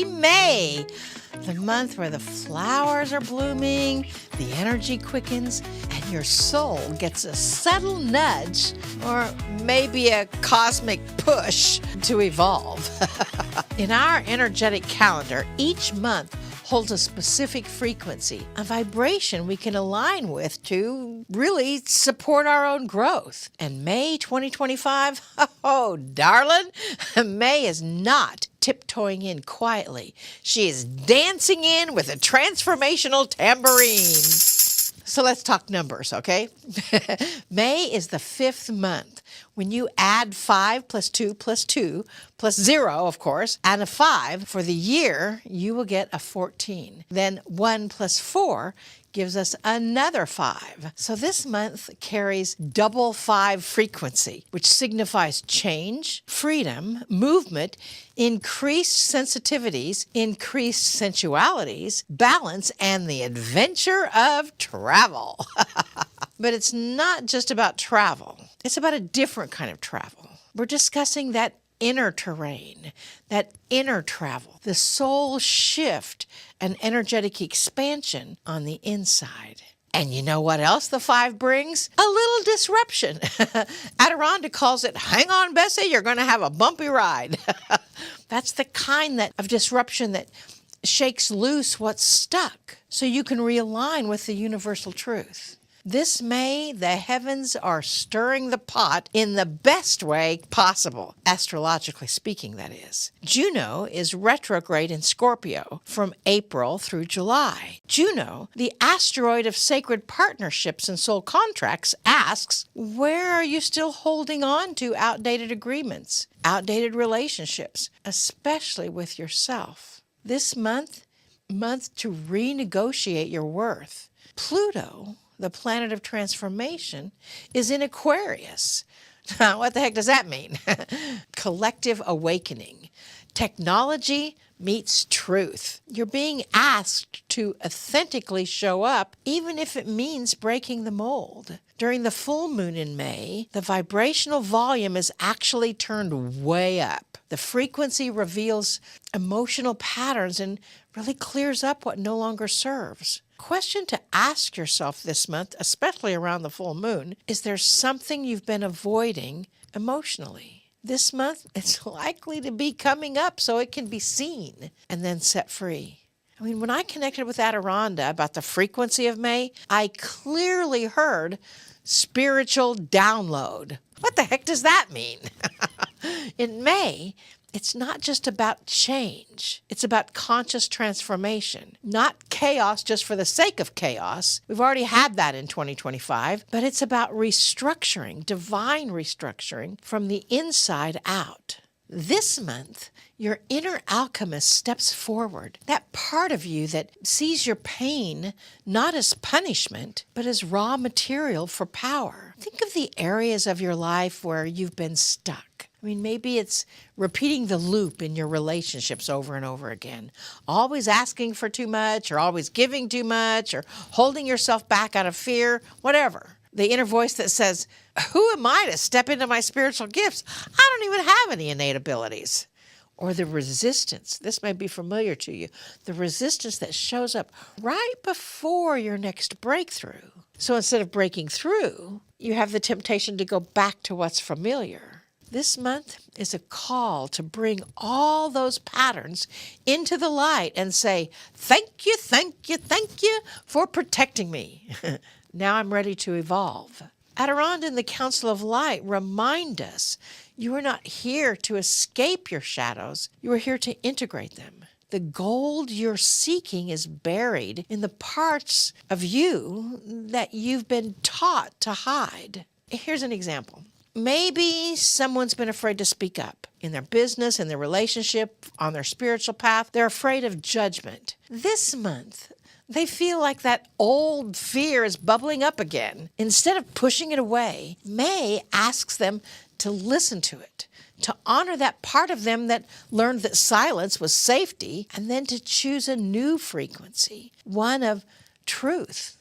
happy May, the month where the flowers are blooming, the energy quickens, and your soul gets a subtle nudge, or maybe a cosmic push to evolve. In our energetic calendar, each month holds a specific frequency, a vibration we can align with to really support our own growth. And May 2025, oh, darling, May is not tiptoeing in quietly. She is dancing in with a transformational tambourine. So let's talk numbers, okay? May is the 5th month. When you add 5 plus 2 plus 2 plus 0, of course, and a 5 for the year, you will get a 14. Then 1 plus 4 gives us another 5. So this month carries double 5 frequency, which signifies change, freedom, movement, increased sensitivities, increased sensualities, balance, and the adventure of travel. But it's not just about travel. It's about a different kind of travel. We're discussing that inner terrain, that inner travel, the soul shift and energetic expansion on the inside. And you know what else the 5 brings? A little disruption. Adironnda calls it, hang on, Bessie, you're going to have a bumpy ride. That's the kind of disruption that shakes loose what's stuck so you can realign with the universal truth. This May, the heavens are stirring the pot in the best way possible, astrologically speaking, that is. Juno is retrograde in Scorpio from April through July. Juno, the asteroid of sacred partnerships and soul contracts, asks, where are you still holding on to outdated agreements, outdated relationships, especially with yourself? This month to renegotiate your worth. Pluto, the planet of transformation, is in Aquarius. Now, what the heck does that mean? Collective awakening. Technology meets truth. You're being asked to authentically show up, even if it means breaking the mold. During the full moon in May, the vibrational volume is actually turned way up. The frequency reveals emotional patterns and really clears up what no longer serves. Question to ask yourself this month, especially around the full moon, is there something you've been avoiding emotionally? This month, it's likely to be coming up so it can be seen and then set free. I mean, when I connected with Adironnda about the frequency of May, I clearly heard spiritual download. What the heck does that mean? In May, it's not just about change. It's about conscious transformation, not chaos just for the sake of chaos. We've already had that in 2025, but it's about restructuring, divine restructuring from the inside out. This month, your inner alchemist steps forward, that part of you that sees your pain not as punishment, but as raw material for power. Think of the areas of your life where you've been stuck. I mean, maybe it's repeating the loop in your relationships over and over again. Always asking for too much, or always giving too much, or holding yourself back out of fear, whatever. The inner voice that says, who am I to step into my spiritual gifts? I don't even have any innate abilities. Or the resistance, this may be familiar to you, the resistance that shows up right before your next breakthrough. So instead of breaking through, you have the temptation to go back to what's familiar. This month is a call to bring all those patterns into the light and say, thank you, thank you, thank you for protecting me. Now I'm ready to evolve. Adironnda and the Council of Light remind us you are not here to escape your shadows. You are here to integrate them. The gold you're seeking is buried in the parts of you that you've been taught to hide. Here's an example. Maybe someone's been afraid to speak up in their business, in their relationship, on their spiritual path. They're afraid of judgment. This month, they feel like that old fear is bubbling up again. Instead of pushing it away, May asks them to listen to it, to honor that part of them that learned that silence was safety, and then to choose a new frequency, one of truth,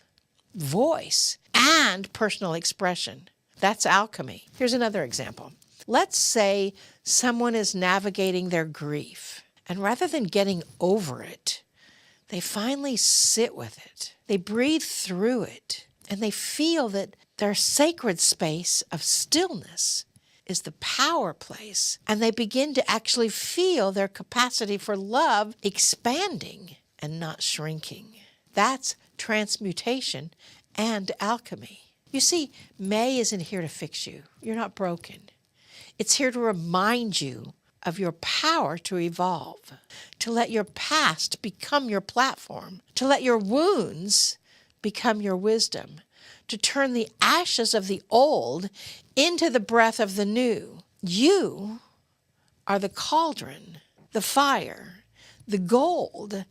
voice, and personal expression. That's alchemy. Here's another example. Let's say someone is navigating their grief And rather than getting over it, they finally sit with it. They breathe through it, and they feel that their sacred space of stillness is the power place, and they begin to actually feel their capacity for love expanding and not shrinking. That's transmutation and alchemy. You see, May isn't here to fix you. You're not broken. It's here to remind you of your power to evolve, to let your past become your platform, to let your wounds become your wisdom, to turn the ashes of the old into the breath of the new. You are the cauldron, the fire, the gold,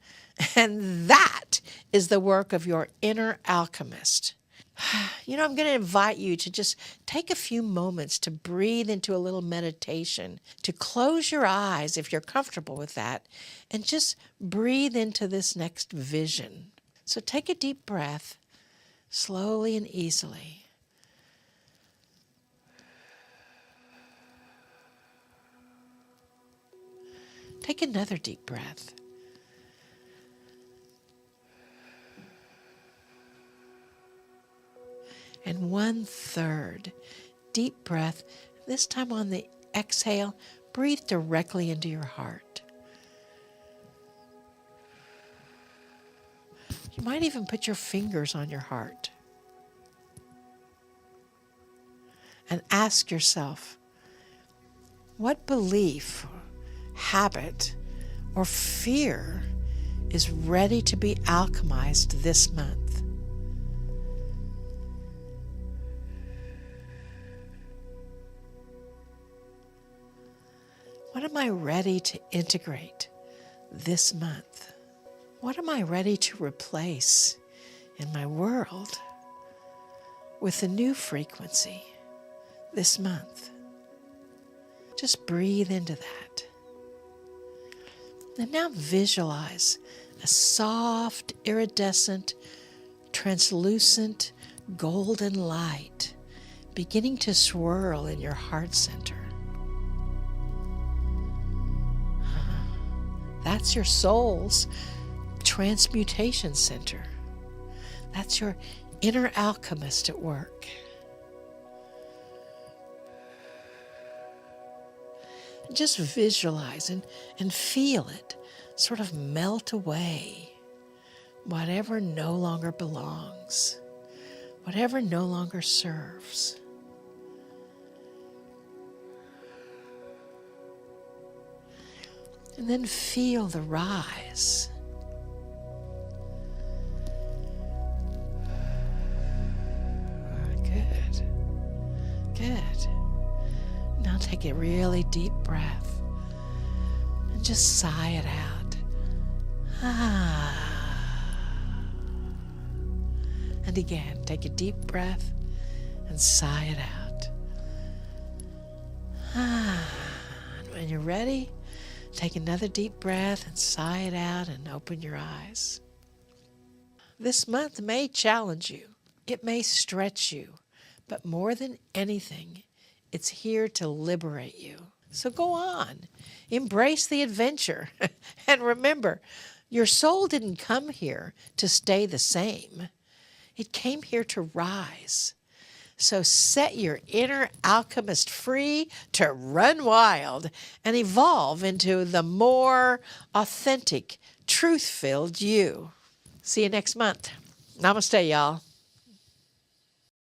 and that is the work of your inner alchemist. I'm going to invite you to just take a few moments to breathe into a little meditation, to close your eyes if you're comfortable with that, and just breathe into this next vision. So take a deep breath, slowly and easily. Take another deep breath. And 1/3 deep breath. This time on the exhale, breathe directly into your heart. You might even put your fingers on your heart and ask yourself, what belief, habit, or fear is ready to be alchemized this month? What am I ready to integrate this month? What am I ready to replace in my world with a new frequency this month? Just breathe into that. And now visualize a soft, iridescent, translucent, golden light beginning to swirl in your heart center. That's your soul's transmutation center. That's your inner alchemist at work. Just visualize and feel it sort of melt away. Whatever no longer belongs, whatever no longer serves. And then feel the rise. Good. Good. Now take a really deep breath and just sigh it out. And again, take a deep breath and sigh it out. And when you're ready, take another deep breath and sigh it out and open your eyes. This month may challenge you. It may stretch you. But more than anything, it's here to liberate you. So go on. Embrace the adventure. And remember, your soul didn't come here to stay the same. It came here to rise. So set your inner alchemist free to run wild and evolve into the more authentic, truth-filled you. See you next month. Namaste, y'all.